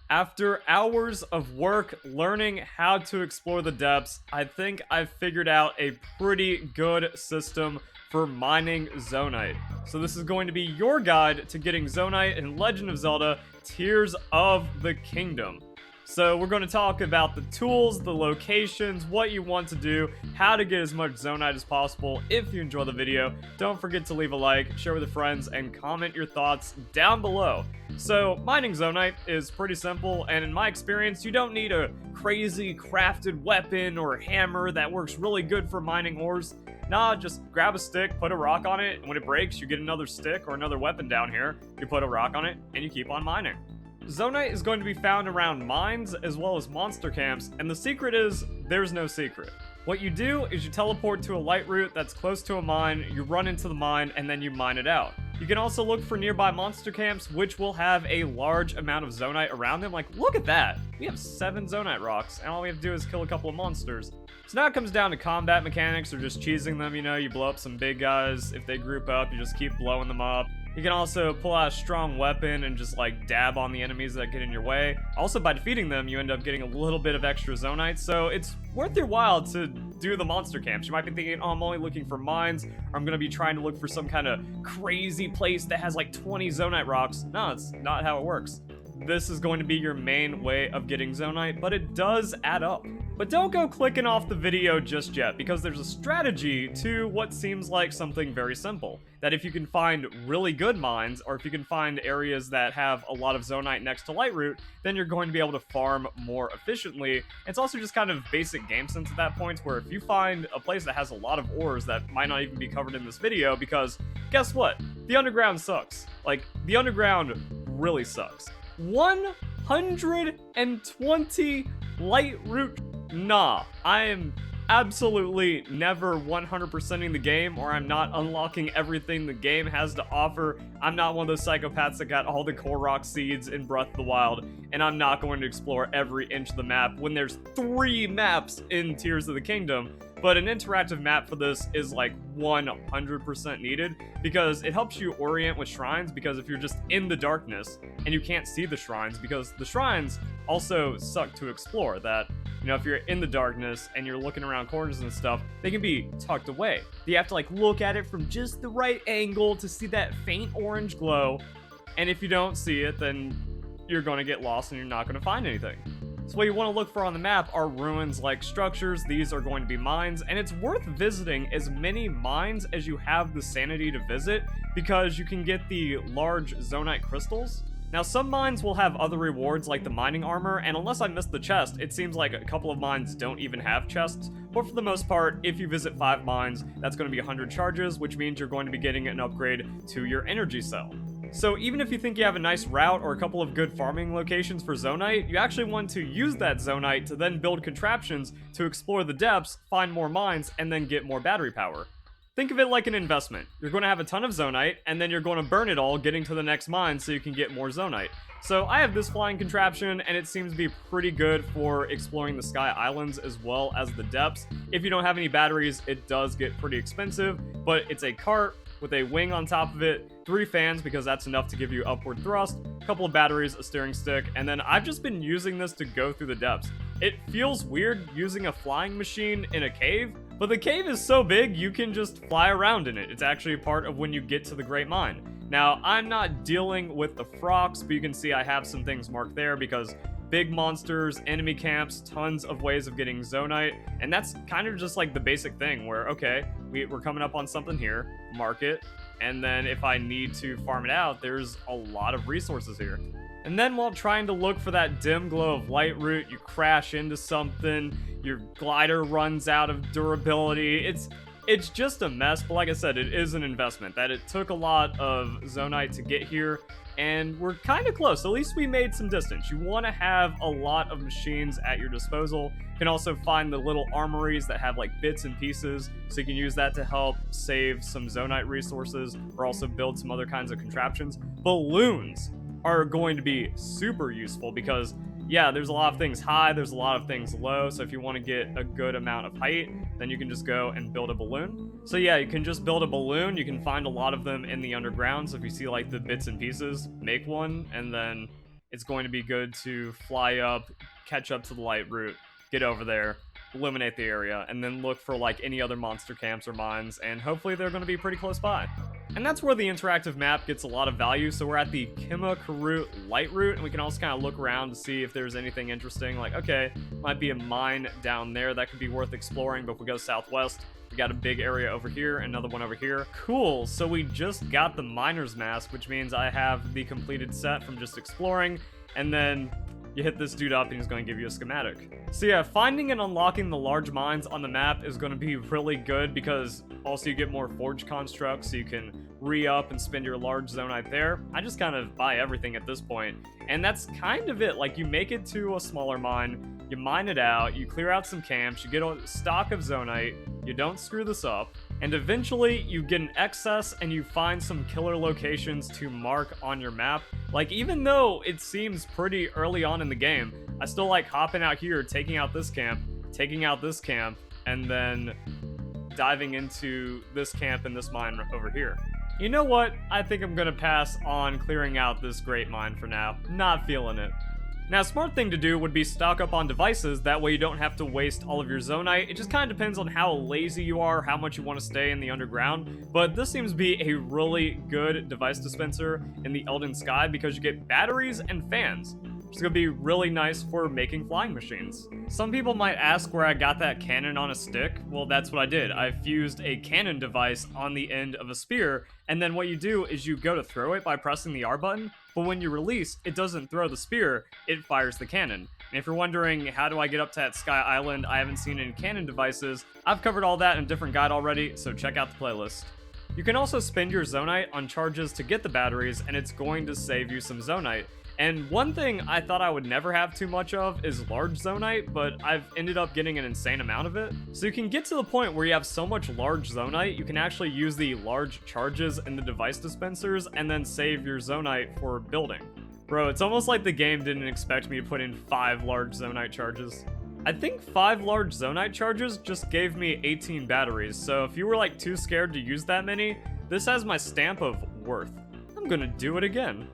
After hours of work learning how to explore the depths, I think I've figured out a pretty good system for mining Zonaite. So this is going to be your guide to getting Zonaite in Legend of Zelda Tears of the Kingdom. So we're going to talk about the tools, the locations, what you want to do, how to get as much Zonaite as possible. If you enjoy the video, don't forget to leave a like, share with your friends, and comment your thoughts down below. So mining Zonaite is pretty simple, and in my experience, you don't need a crazy crafted weapon or hammer that works really good for mining ores. Nah, just grab a stick, put a rock on it, and when it breaks, you get another stick or another weapon down here. You put a rock on it, and you keep on mining. Zonaite is going to be found around mines as well as monster camps, and the secret is, there's no secret. What you do is you teleport to a Lightroot that's close to a mine, you run into the mine, and then you mine it out. You can also look for nearby monster camps, which will have a large amount of Zonaite around them. Like, look at that! We have 7 Zonaite rocks, and all we have to do is kill a couple of monsters. So now it comes down to combat mechanics, or just cheesing them, you know, you blow up some big guys. If they group up, you just keep blowing them up. You can also pull out a strong weapon and just like dab on the enemies that get in your way. Also, by defeating them, you end up getting a little bit of extra Zonaite, so it's worth your while to do the monster camps. You might be thinking, oh, I'm only looking for mines, or I'm gonna be trying to look for some kind of crazy place that has like 20 Zonaite rocks. No, it's not how it works. This is going to be your main way of getting Zonaite, but it does add up. But don't go clicking off the video just yet, because there's a strategy to what seems like something very simple. That if you can find really good mines, or if you can find areas that have a lot of Zonaite next to Lightroot, then you're going to be able to farm more efficiently. It's also just kind of basic game sense at that point, where if you find a place that has a lot of ores that might not even be covered in this video, because guess what? The underground sucks. Like, the underground really sucks. 120 Lightroot. Nah, I am absolutely never 100%ing the game, or I'm not unlocking everything the game has to offer. I'm not one of those psychopaths that got all the Korok seeds in Breath of the Wild, and I'm not going to explore every inch of the map when there's 3 maps in Tears of the Kingdom. But an interactive map for this is like 100% needed, because it helps you orient with shrines, because if you're just in the darkness and you can't see the shrines, because the shrines also suck to explore, that, you know, if you're in the darkness and you're looking around corners and stuff, they can be tucked away. You have to like look at it from just the right angle to see that faint orange glow, and if you don't see it, then you're going to get lost and you're not going to find anything. So what you want to look for on the map are ruins-like structures. These are going to be mines, and it's worth visiting as many mines as you have the sanity to visit, because you can get the large Zonaite crystals. Now, some mines will have other rewards like the mining armor, and unless I missed the chest, it seems like a couple of mines don't even have chests. But for the most part, if you visit 5 mines, that's going to be 100 charges, which means you're going to be getting an upgrade to your energy cell. So even if you think you have a nice route or a couple of good farming locations for Zonaite, you actually want to use that Zonaite to then build contraptions to explore the depths, find more mines, and then get more battery power. Think of it like an investment. You're going to have a ton of Zonaite, and then you're going to burn it all getting to the next mine so you can get more Zonaite. So I have this flying contraption, and it seems to be pretty good for exploring the Sky Islands as well as the depths. If you don't have any batteries, it does get pretty expensive, but it's a cart with a wing on top of it, 3 fans because that's enough to give you upward thrust, a couple of batteries, a steering stick, and then I've just been using this to go through the depths. It feels weird using a flying machine in a cave, but the cave is so big you can just fly around in it. It's actually a part of when you get to the Great Mine. Now, I'm not dealing with the frogs, but you can see I have some things marked there because big monsters, enemy camps, tons of ways of getting Zonaite, and that's kind of just like the basic thing where, okay, we're coming up on something here, mark it, and then if I need to farm it out, there's a lot of resources here. And then while trying to look for that dim glow of Lightroot, you crash into something, your glider runs out of durability. It's just a mess, but like I said, it is an investment. That it took a lot of Zonaite to get here, and we're kind of close. At least we made some distance. You want to have a lot of machines at your disposal. You can also find the little armories that have like bits and pieces, so you can use that to help save some Zonaite resources, or also build some other kinds of contraptions. Balloons are going to be super useful because, yeah, there's a lot of things high, there's a lot of things low, so if you want to get a good amount of height, then you can just go and build a balloon. So yeah, you can just build a balloon. You can find a lot of them in the underground, so if you see like the bits and pieces, make one, and then it's going to be good to fly up, catch up to the Lightroot, get over there, eliminate the area, and then look for like any other monster camps or mines, and hopefully they're going to be pretty close by. And that's where the interactive map gets a lot of value. So we're at the Kimakarut Lightroot, and we can also kind of look around to see if there's anything interesting. Like, okay, might be a mine down there that could be worth exploring, but if we go southwest, we got a big area over here, another one over here. Cool, so we just got the Miner's Mask, which means I have the completed set from just exploring, and then you hit this dude up and he's going to give you a schematic. So yeah, finding and unlocking the large mines on the map is going to be really good because also you get more forge constructs, so you can re-up and spend your large Zonaite there. I just kind of buy everything at this point, and that's kind of it. Like, you make it to a smaller mine, you mine it out, you clear out some camps, you get a stock of Zonaite, you don't screw this up, and eventually you get an excess and you find some killer locations to mark on your map. Like, even though it seems pretty early on in the game, I still like hopping out here, taking out this camp, and then diving into this camp and this mine over here. You know what? I think I'm gonna pass on clearing out this great mine for now. Not feeling it. Now, a smart thing to do would be stock up on devices, that way you don't have to waste all of your Zonaite. It just kind of depends on how lazy you are, how much you want to stay in the underground, but this seems to be a really good device dispenser in the Elden Sky because you get batteries and fans, which is going to be really nice for making flying machines. Some people might ask where I got that cannon on a stick. Well, that's what I did. I fused a cannon device on the end of a spear, and then what you do is you go to throw it by pressing the R button, but when you release, it doesn't throw the spear, it fires the cannon. And if you're wondering, how do I get up to that Sky Island? I haven't seen any cannon devices. I've covered all that in a different guide already, so check out the playlist. You can also spend your Zonaite on charges to get the batteries, and it's going to save you some Zonaite. And one thing I thought I would never have too much of is large Zonaite, but I've ended up getting an insane amount of it. So you can get to the point where you have so much large Zonaite, you can actually use the large charges in the device dispensers and then save your Zonaite for building. Bro, it's almost like the game didn't expect me to put in 5 large Zonaite charges. I think 5 large Zonaite charges just gave me 18 batteries, so if you were like too scared to use that many, this has my stamp of worth. I'm gonna do it again.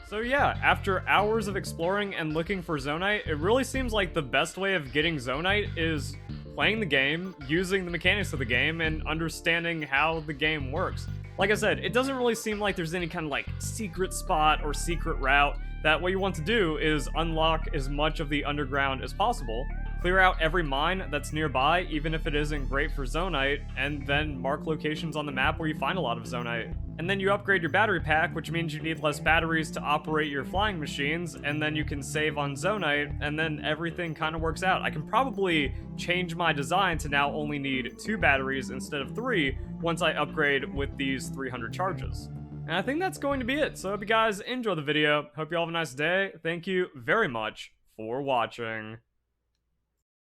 So yeah, after hours of exploring and looking for Zonaite, it really seems like the best way of getting Zonaite is playing the game, using the mechanics of the game, and understanding how the game works. Like I said, it doesn't really seem like there's any kind of like secret spot or secret route. That what you want to do is unlock as much of the underground as possible, clear out every mine that's nearby, even if it isn't great for Zonaite, and then mark locations on the map where you find a lot of Zonaite. And then you upgrade your battery pack, which means you need less batteries to operate your flying machines, and then you can save on Zonaite, and then everything kind of works out. I can probably change my design to now only need 2 batteries instead of 3 once I upgrade with these 300 charges. And I think that's going to be it. So I hope you guys enjoy the video. Hope you all have a nice day. Thank you very much for watching.